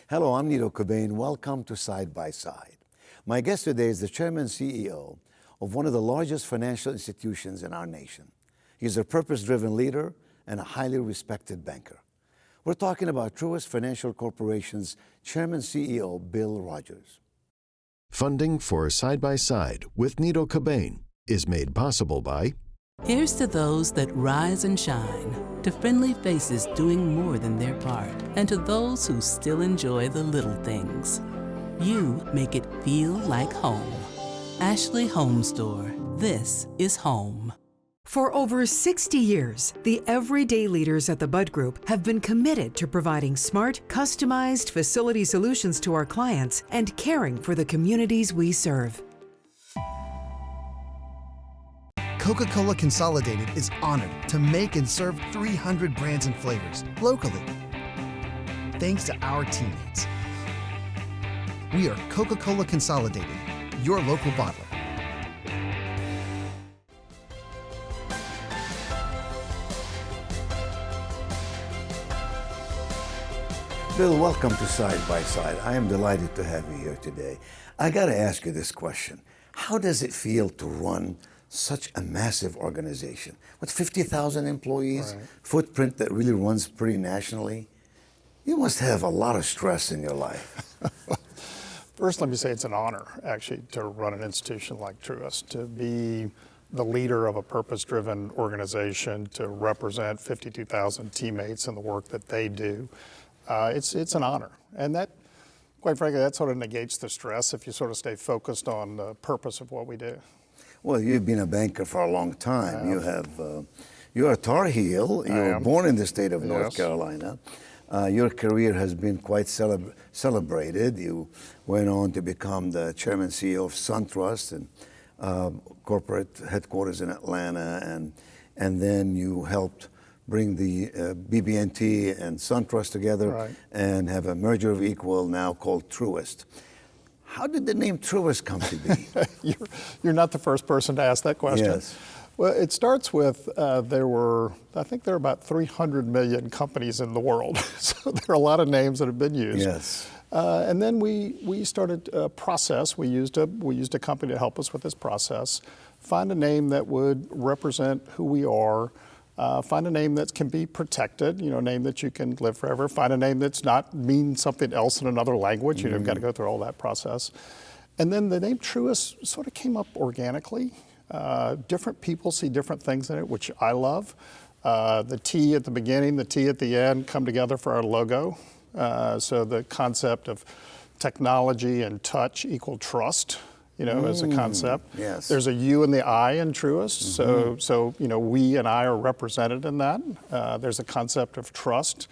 Hello, I'm Nito Cobain. Welcome to Side by Side. My guest today is the Chairman and CEO of one of the largest financial institutions in our nation. He's a purpose-driven leader and a highly respected banker. We're talking about Truist Financial Corporation's Chairman and CEO Bill Rogers. Funding for Side by Side with Nito Cobain is made possible by... Here's to those that rise and shine, to friendly faces doing more than their part, and to those who still enjoy the little things. You make it feel like home. Ashley Home Store. This is home. For over 60 years, the everyday leaders at the Bud Group have been committed to providing smart, customized facility solutions to our clients and caring for the communities we serve. Coca-Cola Consolidated is honored to make and serve 300 brands and flavors locally. Thanks to our teammates. We are Coca-Cola Consolidated, your local bottler. Bill, welcome to Side by Side. I am delighted to have you here today. I got to ask you this question. How does it feel to run such a massive organization with 50,000 employees, right, footprint that really runs pretty nationally? You must have a lot of stress in your life. First, let me say it's an honor, actually, to run an institution like Truist, to be the leader of a purpose-driven organization, to represent 52,000 teammates and the work that they do. It's an honor. And that, quite frankly, that sort of negates the stress if you sort of stay focused on the purpose of what we do. Well, you've been a banker for a long time. You're a Tar Heel. You were born in the state of North Carolina. Your career has been quite celebrated. You went on to become the Chairman and CEO of SunTrust and corporate headquarters in Atlanta, and then you helped bring the BB&T and SunTrust together, right, and have a merger of equal now called Truist. How did the name Truist come to be? You're not the first person to ask that question. Yes. Well, it starts with I think there are about 300 million companies in the world. So there are a lot of names that have been used. Yes. And then we started a process. We used a company to help us with this process. Find a name that would represent who we are. Find a name that can be protected, a name that you can live forever. Find a name that's not mean something else in another language. You've got to go through all that process. And then the name Truist sort of came up organically. Different people see different things in it, which I love. The T at the beginning, the T at the end come together for our logo. So the concept of technology and touch equal trust, as a concept. Yes. There's a U and the I in Truist, so we and I are represented in that. There's a concept of trust.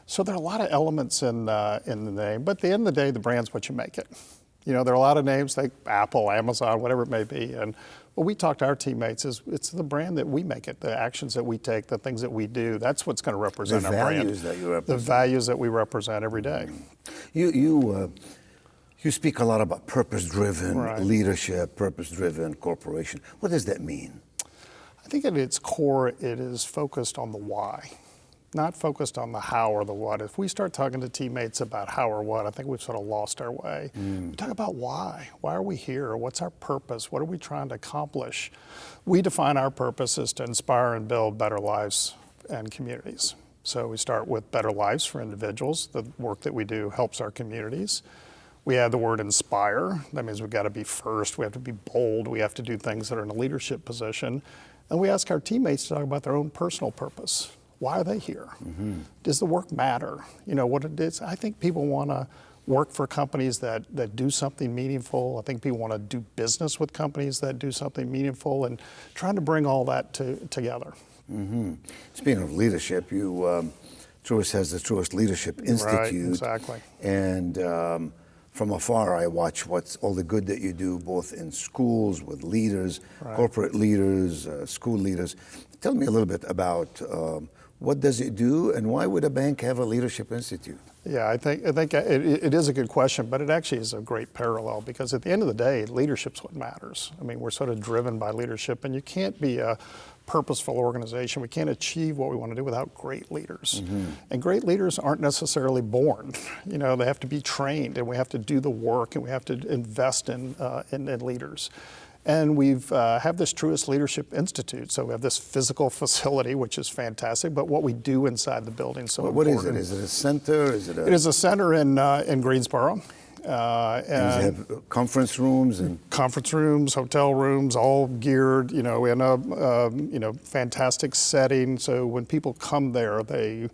So there are a lot of elements in the name, but at the end of the day, the brand's what you make it. There are a lot of names like Apple, Amazon, whatever it may be, and what we talk to our teammates is it's the brand that we make it, the actions that we take, the things that we do. That's what's going to represent our brand. The values that you represent. The values that we represent every day. You speak a lot about purpose-driven right, leadership, purpose-driven corporation. What does that mean? I think at its core, it is focused on the why, not focused on the how or the what. If we start talking to teammates about how or what, I think we've sort of lost our way. We talk about why. Why are we here? What's our purpose? What are we trying to accomplish? We define our purpose as to inspire and build better lives and communities. So we start with better lives for individuals. The work that we do helps our communities. We add the word inspire. That means we've got to be first. We have to be bold. We have to do things that are in a leadership position. And we ask our teammates to talk about their own personal purpose. Why are they here? Does the work matter? What it is. I think people want to work for companies that do something meaningful. I think people want to do business with companies that do something meaningful, and trying to bring all that together. Speaking of leadership, Truist has the Truist Leadership Institute. Right, exactly. And from afar, I watch what's all the good that you do, both in schools with leaders, right, corporate leaders, school leaders. Tell me a little bit about what does it do, and why would a bank have a leadership institute? Yeah, I think it is a good question, but it actually is a great parallel, because at the end of the day, leadership's what matters. I mean, we're sort of driven by leadership, and you can't be a purposeful organization. We can't achieve what we want to do without great leaders. And great leaders aren't necessarily born. You know, they have to be trained, and we have to do the work, and we have to invest in leaders. And we've have this Truist Leadership Institute. So we have this physical facility, which is fantastic, but what we do inside the building, so what important. is it? Is it a center? Is it It is a center in Greensboro. And you have conference rooms and conference rooms, hotel rooms, all geared, you know, in a fantastic setting. So when people come there, they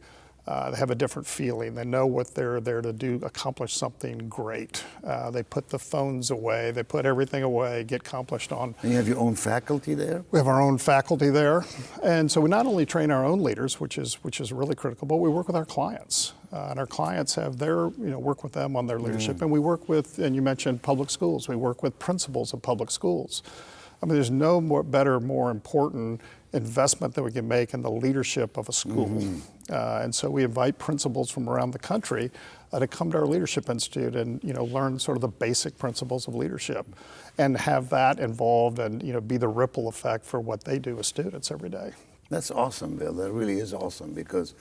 have a different feeling. They know what they're there to do, accomplish something great. They put the phones away, they put everything away, get accomplished on. And you have your own faculty there? We have our own faculty there. And so we not only train our own leaders, which is really critical, but we work with our clients. And our clients have their, work with them on their leadership. And we work with, and you mentioned public schools, we work with principals of public schools. I mean, there's no better, more important investment that we can make in the leadership of a school. And so we invite principals from around the country to come to our Leadership Institute and learn sort of the basic principles of leadership and have that involved and be the ripple effect for what they do as students every day. That's awesome, Bill. That really is awesome because,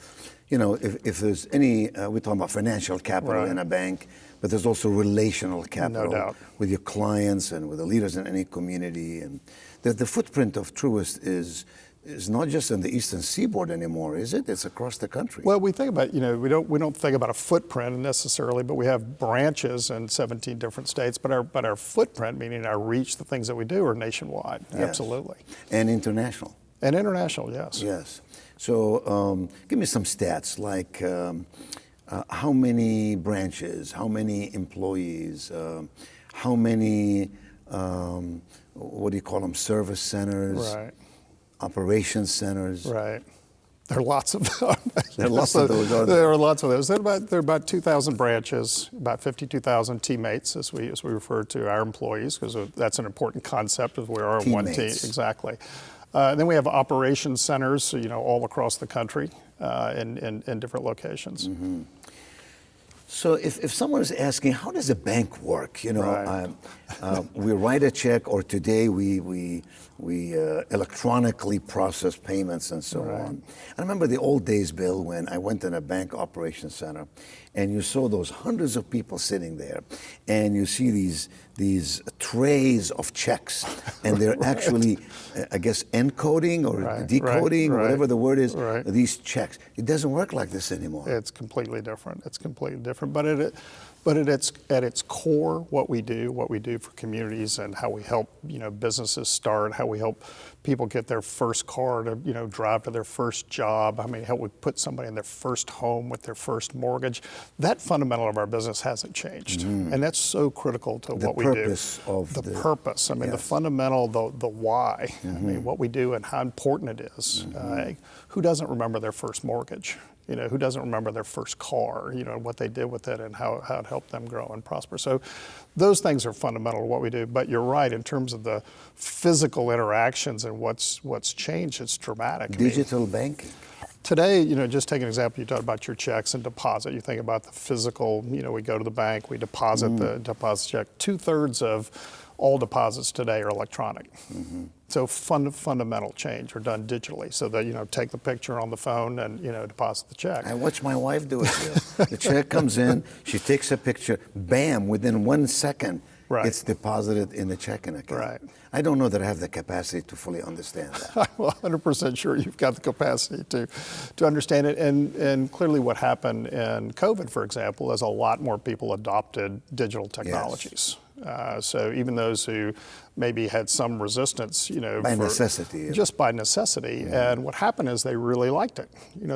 if there's any, we're talking about financial capital in a bank, but there's also relational capital with your clients and with the leaders in any community. And the footprint of Truist is not just in the Eastern Seaboard anymore, is it? It's across the country. Well, we think about, we don't think about a footprint necessarily, but we have branches in 17 different states. But our footprint, meaning our reach, the things that we do, are nationwide. Yes. Absolutely. And international. And international, yes. Yes. So give me some stats, like how many branches, how many employees, how many, what do you call them, service centers, operations centers. Right. There are lots of them. There are lots of those, aren't there? There are lots of those. There are about 2,000 branches, about 52,000 teammates, as we refer to our employees, because that's an important concept of we are one team. Exactly. Then we have operations centers, all across the country in different locations. So if someone is asking, how does a bank work? We write a check, or today we electronically process payments and so on. I remember the old days, Bill, when I went in a bank operations center, and you saw those hundreds of people sitting there, and you see these trays of checks, and they're actually, I guess, encoding or decoding, whatever the word is, these checks. It doesn't work like this anymore. It's completely different. It's completely different. But at its core, what we do for communities and how we help businesses start, how we help people get their first car to drive to their first job, how we put somebody in their first home with their first mortgage. That fundamental of our business hasn't changed, and that's so critical to what we do. The purpose. The fundamental, the why. What we do and how important it is. Who doesn't remember their first mortgage? Who doesn't remember their first car, what they did with it and how it helped them grow and prosper. So those things are fundamental to what we do. But you're right, in terms of the physical interactions and what's changed, it's dramatic. Digital banking. Today, just take an example, you talked about your checks and deposit. You think about the physical, we go to the bank, we deposit the deposit check. 2/3 of all deposits today are electronic. So fundamental change are done digitally, so that take the picture on the phone and deposit the check. I watch my wife do it. The check comes in, she takes a picture, bam, within 1 second, it's deposited in the checking account. I don't know that I have the capacity to fully understand that. I'm 100% sure you've got the capacity to understand it. And clearly what happened in COVID, for example, is a lot more people adopted digital technologies. So even those who maybe had some resistance, by necessity. Just by necessity. And what happened is they really liked it.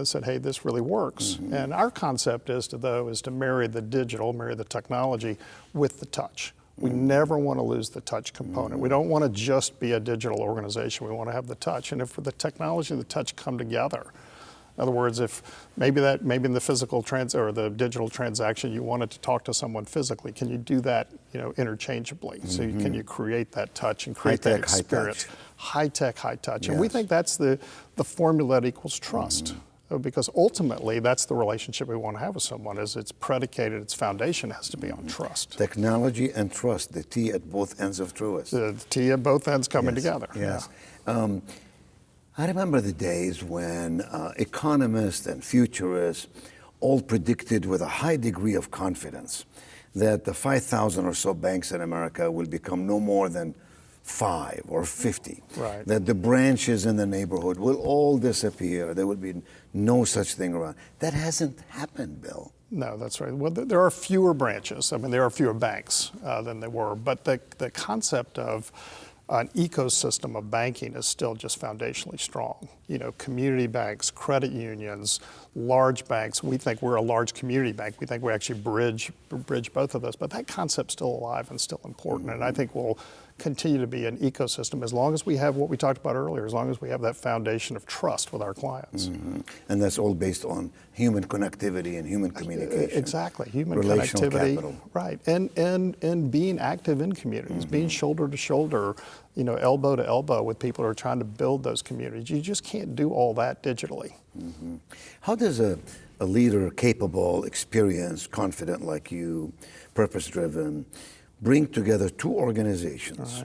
Said, hey, this really works. And our concept is to marry the digital, marry the technology with the touch. We never want to lose the touch component. We don't want to just be a digital organization. We want to have the touch. And if the technology and the touch come together, in other words, if maybe in the physical or the digital transaction you wanted to talk to someone physically, can you do that, interchangeably? So can you create that touch and create that experience? High tech, high touch. And we think that's the formula that equals trust. Because ultimately, that's the relationship we want to have with someone. Is it's predicated, its foundation has to be on trust. Technology and trust, the T at both ends of Truist. The T at both ends coming together. Yes. I remember the days when economists and futurists all predicted with a high degree of confidence that the 5,000 or so banks in America will become no more than 5 or 50. Right. That the branches in the neighborhood will all disappear. There will be no such thing around. That hasn't happened, Bill. No, that's right. Well, there are fewer branches. I mean, there are fewer banks than there were. But the concept of an ecosystem of banking is still just foundationally strong. You know, community banks, credit unions, large banks. We think we're a large community bank. We think we actually bridge both of those. But that concept's still alive and still important. And I think we'll continue to be an ecosystem as long as we have what we talked about earlier, as long as we have that foundation of trust with our clients. And that's all based on human connectivity and human communication. Exactly, human Relational connectivity, capital. right? And being active in communities, being shoulder to shoulder, you know, elbow to elbow with people who are trying to build those communities. You just can't do all that digitally. How does a leader capable, experienced, confident like you, purpose-driven, bring together two organizations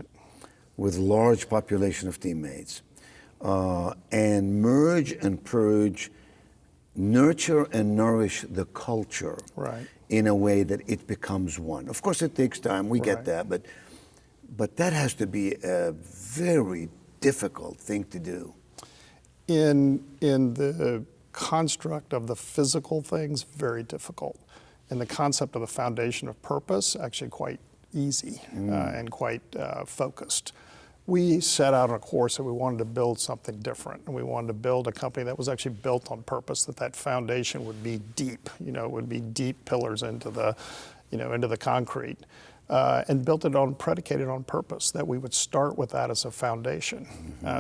with large population of teammates and merge and purge, nurture and nourish the culture in a way that it becomes one? Of course, it takes time. We get that, but that has to be a very difficult thing to do. In the construct of the physical things, very difficult. In the concept of the foundation of purpose, actually quite easy and quite focused. We set out on a course that we wanted to build something different, and we wanted to build a company that was actually built on purpose, that foundation would be deep, you know, it would be deep pillars into the, you know, into the concrete, and built it on, predicated on purpose, that we would start with that as a foundation.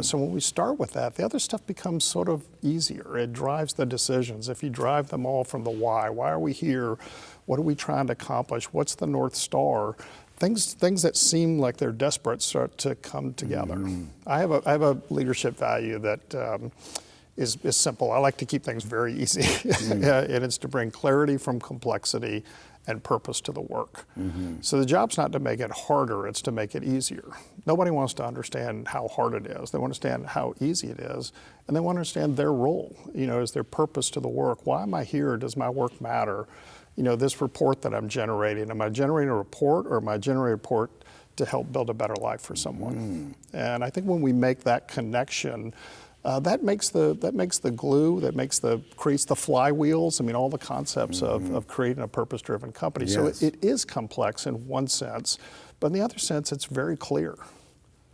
So when we start with that, the other stuff becomes sort of easier. It drives the decisions. If you drive them all from the why are we here? What are we trying to accomplish? What's the North Star? Things that seem like they're desperate start to come together. I have a leadership value that is simple. I like to keep things very easy, and it's to bring clarity from complexity and purpose to the work. So the job's not to make it harder, it's to make it easier. Nobody wants to understand how hard it is. They want to understand how easy it is, and they want to understand their role. You know, is their purpose to the work? Why am I here? Does my work matter? You know, this report that I'm generating, am I generating a report, or am I generating a report to help build a better life for someone? And I think when we make that connection, that makes the glue, creates the flywheels. I mean, all the concepts of creating a purpose-driven company. Yes. So it is complex in one sense, but in the other sense, it's very clear.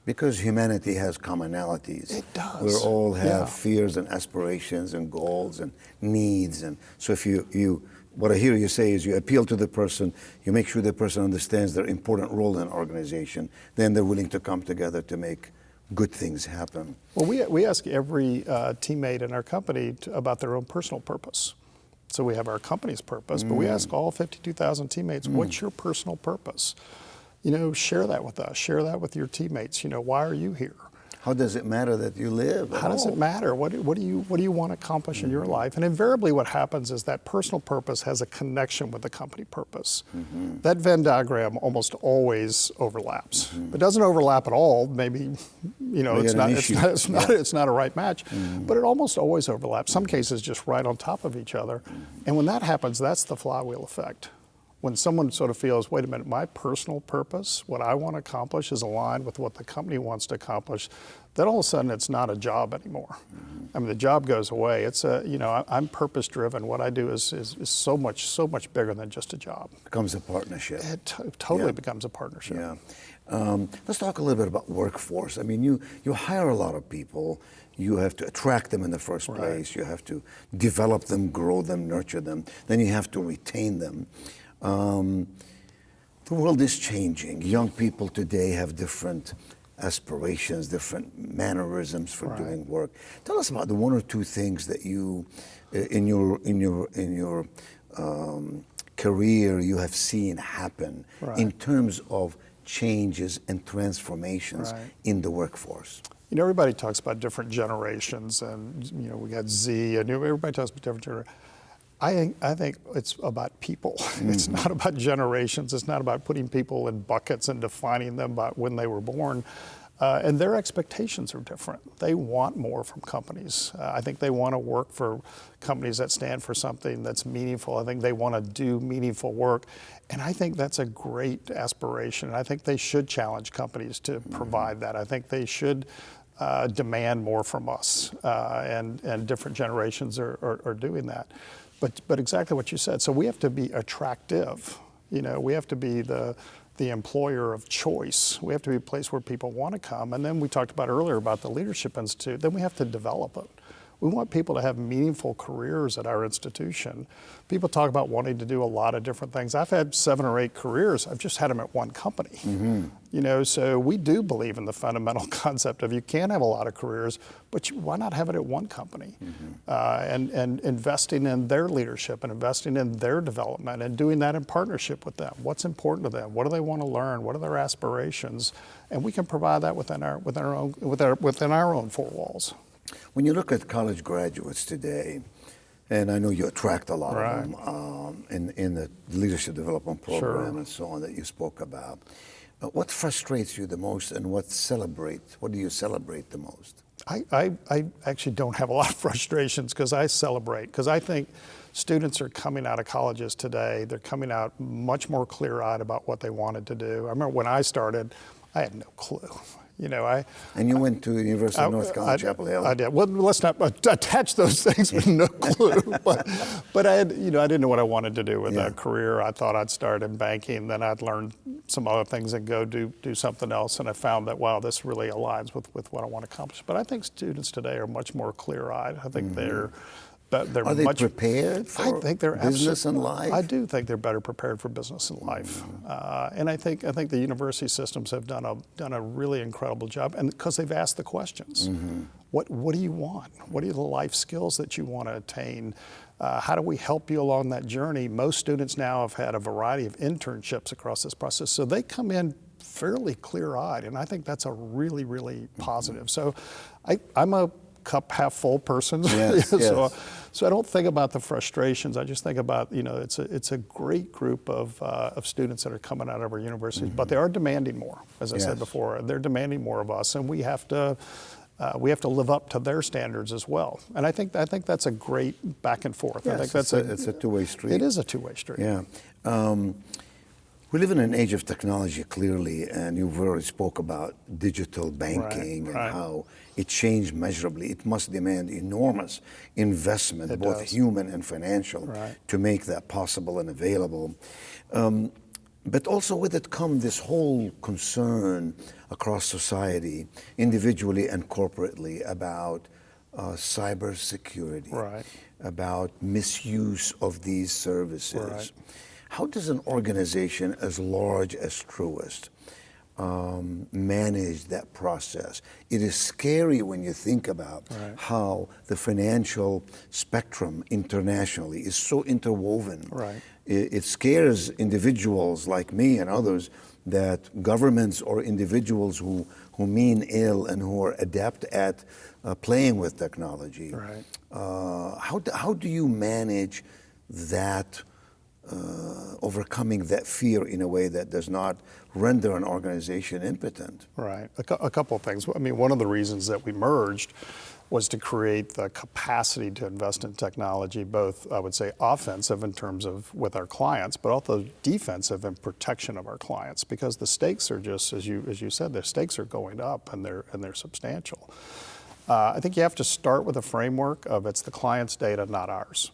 Because humanity has commonalities. It does. We all have fears and aspirations and goals and needs. And so if what I hear you say is you appeal to the person, you make sure the person understands their important role in an organization, then they're willing to come together to make good things happen. Well, we ask every teammate in our company about their own personal purpose. So we have our company's purpose, but we ask all 52,000 teammates, what's your personal purpose? You know, share that with us. Share that with your teammates. You know, why are you here? How does it matter that you live? How does it matter? What do you want to accomplish in your life? And invariably what happens is that personal purpose has a connection with the company purpose. That Venn diagram almost always overlaps. If it doesn't overlap at all, maybe, you know, it's not a right match, but it almost always overlaps. Some cases just right on top of each other. And when that happens, that's the flywheel effect. When someone sort of feels, wait a minute, my personal purpose, what I want to accomplish is aligned with what the company wants to accomplish, then all of a sudden it's not a job anymore. I mean, the job goes away. It's I'm purpose driven. What I do is so much bigger than just a job. It becomes a partnership. It totally becomes a partnership. Yeah. Let's talk a little bit about workforce. I mean, you hire a lot of people. You have to attract them in the first place. You have to develop them, grow them, nurture them. Then you have to retain them. The world is changing. Young people today have different aspirations, different mannerisms for doing work. Tell us about the one or two things that you, in your career, you have seen happen in terms of changes and transformations in the workforce. You know, everybody talks about different generations, and you know, we got Z, and everybody talks about different generations. I think it's about people. It's not about generations. It's not about putting people in buckets and defining them by when they were born. And their expectations are different. They want more from companies. I think they want to work for companies that stand for something that's meaningful. I think they want to do meaningful work. And I think that's a great aspiration. I think they should challenge companies to provide that. I think they should demand more from us. And different generations are doing that. But exactly what you said. So we have to be attractive. We have to be the employer of choice. We have to be a place where people want to come. And then we talked about earlier about the Leadership Institute. Then we have to develop it. We want people to have meaningful careers at our institution. People talk about wanting to do a lot of different things. I've had 7 or 8 careers. I've just had them at one company. So we do believe in the fundamental concept of you can have a lot of careers, but why not have it at one company? And investing in their leadership and investing in their development and doing that in partnership with them. What's important to them? What do they want to learn? What are their aspirations? And we can provide that within our own 4 walls. When you look at college graduates today, and I know you attract a lot of them in the leadership development program and so on that you spoke about, what frustrates you the most and what do you celebrate the most? I actually don't have a lot of frustrations because I celebrate, because I think students are coming out of colleges today, they're coming out much more clear-eyed about what they wanted to do. I remember when I started, I had no clue. And you went to the University of North Carolina, Chapel Hill. I did. Well, let's not attach those things with no clue. But I had, I didn't know what I wanted to do with a career. I thought I'd start in banking, then I'd learn some other things and go do something else. And I found that, wow, this really aligns with what I want to accomplish. But I think students today are much more clear-eyed. I think they're Are they prepared for business and life? I do think they're better prepared for business and life, and I think the university systems have done a really incredible job, and because they've asked the questions. What do you want? What are the life skills that you want to attain? How do we help you along that journey? Most students now have had a variety of internships across this process, so they come in fairly clear-eyed, and I think that's a really, really positive. So I'm a cup half full person. So I don't think about the frustrations. I just think about, it's a great group of students that are coming out of our universities, but they are demanding more, as I said before. They're demanding more of us, and we have to live up to their standards as well. And I think that's a great back and forth. Yes, I think it's a two-way street. It is a two-way street. Yeah. We live in an age of technology, clearly, and you've already spoke about digital banking and how it changed measurably. It must demand enormous investment, both human and financial, to make that possible and available. But also with it come this whole concern across society, individually and corporately, about cybersecurity, about misuse of these services. How does an organization as large as Truist manage that process? It is scary when you think about how the financial spectrum internationally is so interwoven. It scares individuals like me and others that governments or individuals who mean ill and who are adept at playing with technology. How do you manage that? Overcoming that fear in a way that does not render an organization impotent. A couple of things. I mean, one of the reasons that we merged was to create the capacity to invest in technology, both, I would say, offensive in terms of with our clients, but also defensive in protection of our clients, because the stakes are just, as you said, the stakes are going up and they're substantial. I think you have to start with a framework of it's the client's data, not ours.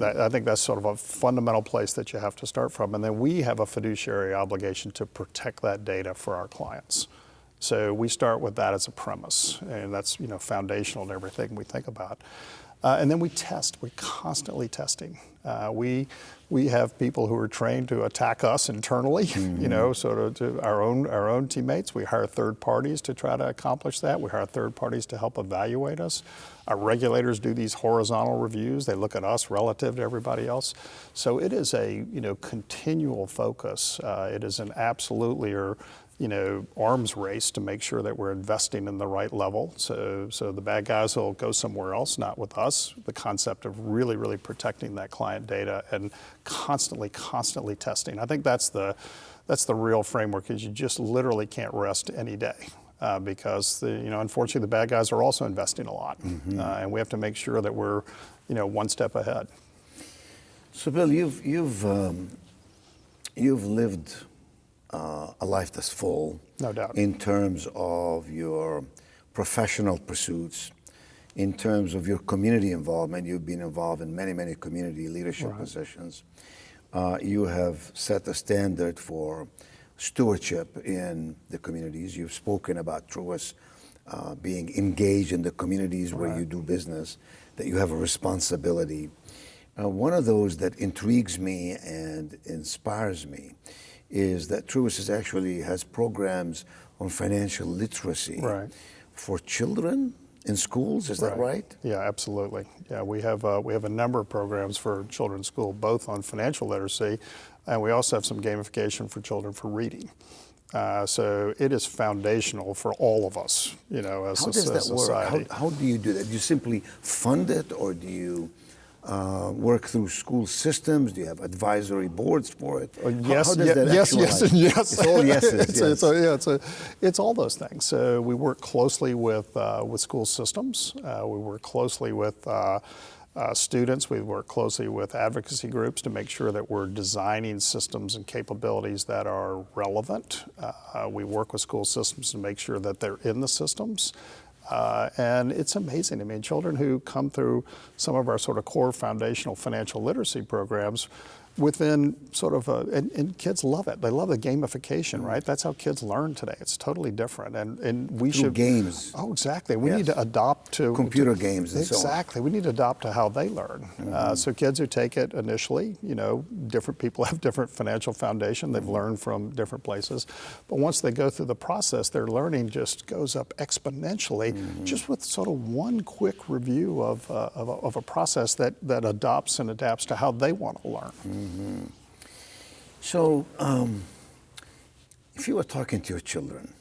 I think that's sort of a fundamental place that you have to start from. And then we have a fiduciary obligation to protect that data for our clients. So we start with that as a premise, and that's foundational to everything we think about. And then we test. We're constantly testing. We have people who are trained to attack us internally, sort of to our own teammates. We hire third parties to try to accomplish that. We hire third parties to help evaluate us. Our regulators do these horizontal reviews. They look at us relative to everybody else. So it is a continual focus. It is an absolutely arms race to make sure that we're investing in the right level. So the bad guys will go somewhere else, not with us. The concept of really, really protecting that client data and constantly testing. I think that's the real framework, is you just literally can't rest any day. because unfortunately the bad guys are also investing a lot, and we have to make sure that we're one step ahead. So Bill, you've lived a life that's full, no doubt, in terms of your professional pursuits, in terms of your community involvement. You've been involved in many community leadership positions. You have set a standard for stewardship in the communities. You've spoken about Truist being engaged in the communities where you do business, that you have a responsibility. One of those that intrigues me and inspires me is that Truist actually has programs on financial literacy for children in schools. Is that right? Yeah, absolutely. Yeah, we have a number of programs for children in school, both on financial literacy, and we also have some gamification for children for reading. So it is foundational for all of us, as a society. How does that work? How do you do that? Do you simply fund it, or do you work through school systems? Do you have advisory boards for it? Yes, how does that yes, and yes. It's all yeses. It's all those things. So we work closely with school systems. We work closely with students. We work closely with advocacy groups to make sure that we're designing systems and capabilities that are relevant. We work with school systems to make sure that they're in the systems. And it's amazing. I mean, children who come through some of our sort of core foundational financial literacy programs, within sort of and kids love it. They love the gamification, right? That's how kids learn today. It's totally different, and we through should games. Oh, exactly. We need to adopt to computer games and exactly. So on. We need to adopt to how they learn. So kids who take it initially, different people have different financial foundation. They've learned from different places, but once they go through the process, their learning just goes up exponentially, just with sort of one quick review of a process that adopts and adapts to how they want to learn. So, if you were talking to your children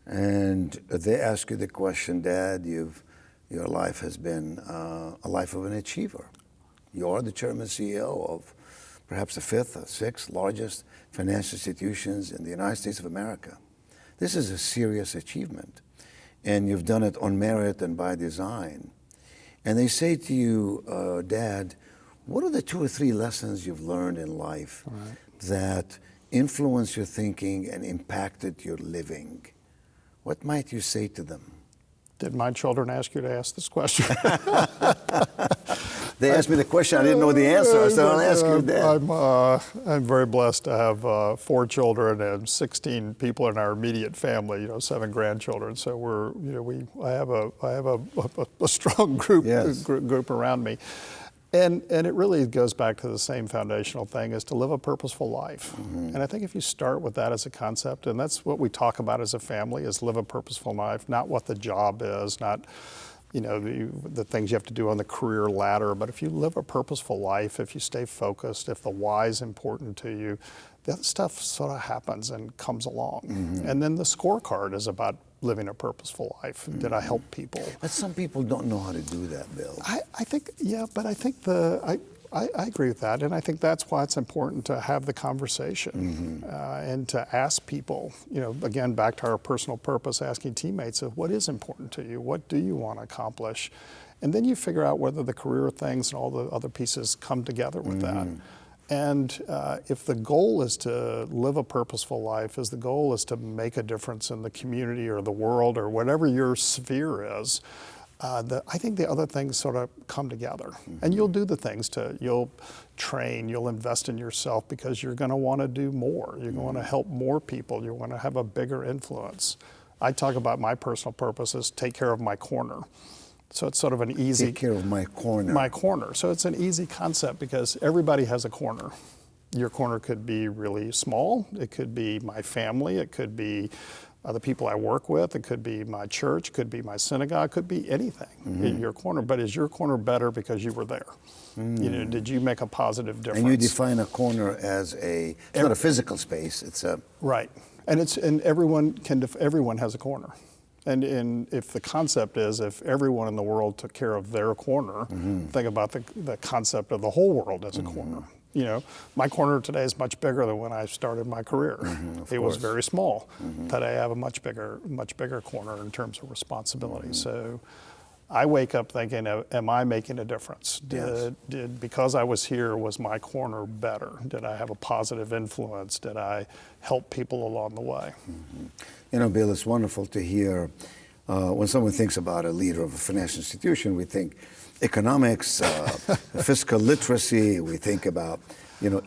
and they ask you the question, Dad, your life has been a life of an achiever. You're the chairman CEO of perhaps the fifth or sixth largest financial institutions in the United States of America. This is a serious achievement, and you've done it on merit and by design. And they say to you, Dad, what are the 2 or 3 lessons you've learned in life that influenced your thinking and impacted your living? What might you say to them? Did my children ask you to ask this question? They asked me the question, I didn't know the answer, so I'll ask you that. I'm very blessed to have 4 children and 16 people in our immediate family, 7 grandchildren. So I have a strong group around me. And it really goes back to the same foundational thing, is to live a purposeful life. And I think if you start with that as a concept, and that's what we talk about as a family, is live a purposeful life, not what the job is, not the things you have to do on the career ladder, but if you live a purposeful life, if you stay focused, if the why is important to you, the other stuff sort of happens and comes along. And then the scorecard is about living a purposeful life. Did I help people? But some people don't know how to do that, Bill. I think I agree with that, and I think that's why it's important to have the conversation and to ask people, again, back to our personal purpose, asking teammates of what is important to you, what do you want to accomplish, and then you figure out whether the career things and all the other pieces come together with that. And if the goal is to live a purposeful life, if the goal is to make a difference in the community or the world or whatever your sphere is, I think the other things sort of come together. And you'll do the things you'll train, you'll invest in yourself because you're going to want to do more. You're going to help more people. You want to have a bigger influence. I talk about my personal purpose as take care of my corner. So it's sort of an easy... Take care of my corner. My corner. So it's an easy concept because everybody has a corner. Your corner could be really small. It could be my family. It could be the people I work with. It could be my church. It could be my synagogue. It could be anything in your corner. But is your corner better because you were there? Did you make a positive difference? And you define a corner as it's not a physical space. It's a... Right. And everyone has a corner. And if the concept is if everyone in the world took care of their corner, think about the concept of the whole world as a corner. my corner today is much bigger than when I started my career. It was very small. Today I have a much bigger corner in terms of responsibility. So I wake up thinking, am I making a difference? Did because I was here, was my corner better? Did I have a positive influence? Did I help people along the way? Bill, it's wonderful to hear when someone thinks about a leader of a financial institution, we think economics, fiscal literacy, we think about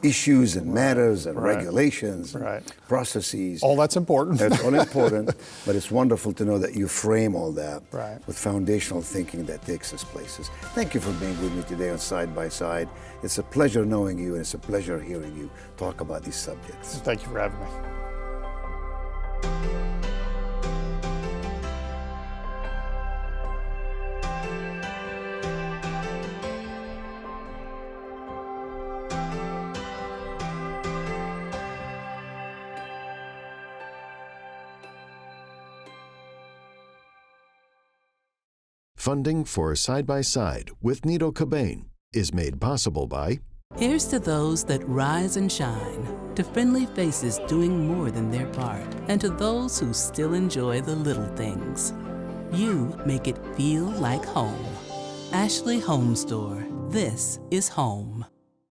issues and matters and regulations, and processes. All that's important. That's all important, but it's wonderful to know that you frame all that with foundational thinking that takes us places. Thank you for being with me today on Side by Side. It's a pleasure knowing you, and it's a pleasure hearing you talk about these subjects. Thank you for having me. Funding for Side by Side with Nito Cobain is made possible by Here's to those that rise and shine, to friendly faces doing more than their part, and to those who still enjoy the little things. You make it feel like home. Ashley Home Store. This is home.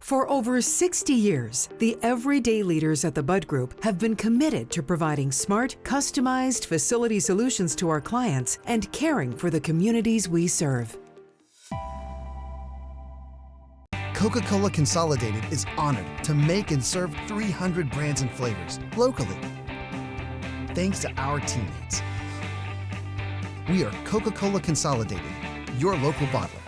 For over 60 years, the everyday leaders at the Bud Group have been committed to providing smart, customized facility solutions to our clients and caring for the communities we serve. Coca-Cola Consolidated is honored to make and serve 300 brands and flavors locally. Thanks to our teammates. We are Coca-Cola Consolidated, your local bottler.